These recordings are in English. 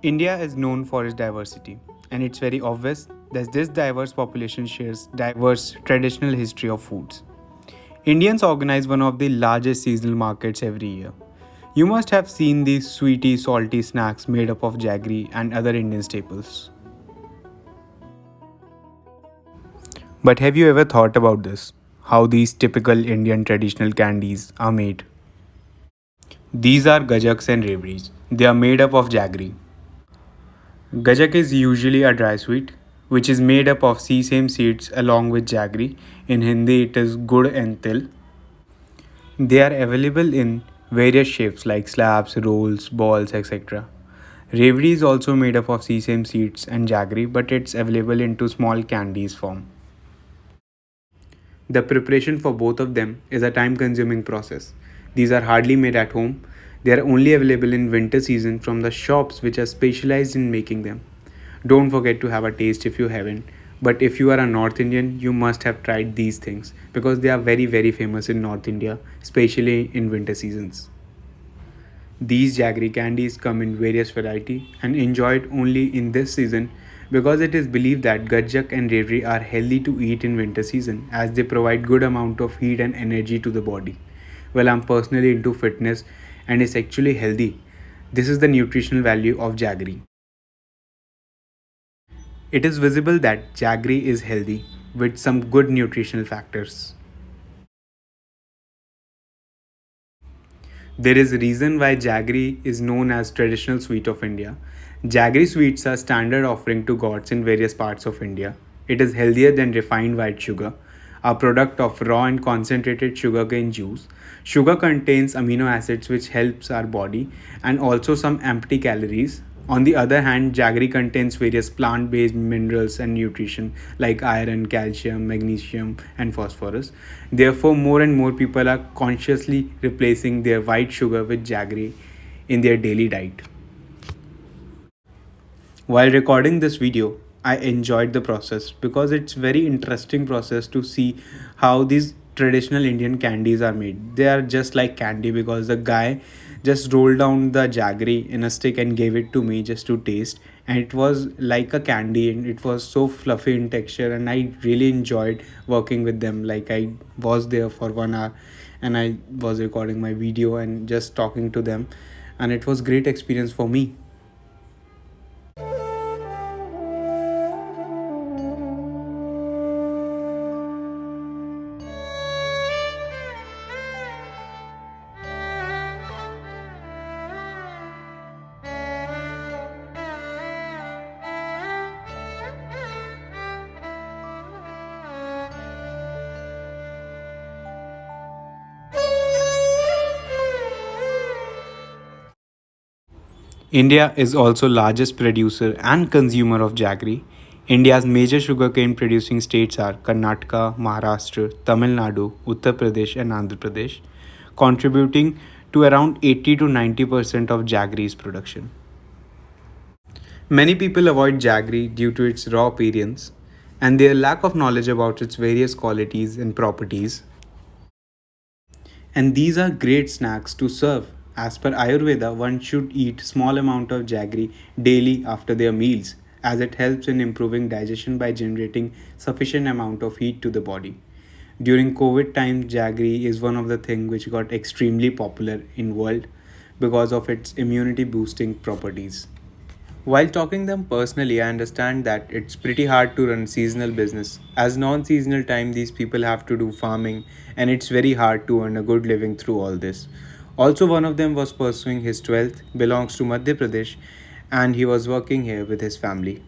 India is known for its diversity, and it's very obvious that this diverse population shares diverse traditional history of foods. Indians organize one of the largest seasonal markets every year. You must have seen these sweety, salty snacks made up of jaggery and other Indian staples. But have you ever thought about this? How these typical Indian traditional candies are made? These are gajaks and rebris. They are made up of jaggery. Gajak is usually a dry sweet, which is made up of sesame seeds along with jaggery. In Hindi, it is gud and til. They are available in various shapes like slabs, rolls, balls, etc. Revdi is also made up of sesame seeds and jaggery, but it's available into small candies form. The preparation for both of them is a time consuming process. These are hardly made at home. They are only available in winter season from the shops which are specialized in making them. Don't forget to have a taste if you haven't. But if you are a North Indian, you must have tried these things because they are very famous in North India, especially in winter seasons. These jaggery candies come in various variety and enjoyed only in this season because it is believed that gajak and revri are healthy to eat in winter season as they provide good amount of heat and energy to the body. Well, I'm personally into fitness and it's actually healthy. This is the nutritional value of jaggery. It is visible that jaggery is healthy with some good nutritional factors. There is a reason why jaggery is known as traditional sweet of India. Jaggery sweets are standard offering to gods in various parts of India. It is healthier than refined white sugar, a product of raw and concentrated sugarcane juice. Sugar contains amino acids which helps our body and also some empty calories. On the other hand, jaggery contains various plant-based minerals and nutrition like iron, calcium, magnesium, and phosphorus. Therefore, more and more people are consciously replacing their white sugar with jaggery in their daily diet. While recording this video, I enjoyed the process because it's very interesting process to see how these traditional Indian candies are made. They are just like candy because the guy just rolled down the jaggery in a stick and gave it to me just to taste, and it was like a candy and it was so fluffy in texture, and I really enjoyed working with them. Like I was there for 1 hour and I was recording my video and just talking to them, and it was great experience for me. India is also largest producer and consumer of jaggery. India's major sugarcane producing states are Karnataka, Maharashtra, Tamil Nadu, Uttar Pradesh and Andhra Pradesh, contributing to around 80 to 90% of jaggery's production. Many people avoid jaggery due to its raw appearance and their lack of knowledge about its various qualities and properties. And these are great snacks to serve. As per Ayurveda, one should eat small amount of jaggery daily after their meals as it helps in improving digestion by generating sufficient amount of heat to the body. During COVID time, jaggery is one of the things which got extremely popular in world because of its immunity boosting properties. While talking them personally, I understand that it's pretty hard to run seasonal business. As non-seasonal time, these people have to do farming and it's very hard to earn a good living through all this. Also, one of them was pursuing his 12th, belongs to Madhya Pradesh, and he was working here with his family.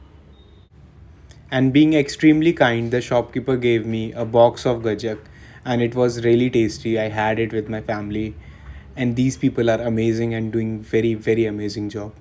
And being extremely kind, the shopkeeper gave me a box of gajak and it was really tasty. I had it with my family, and these people are amazing and doing very amazing job.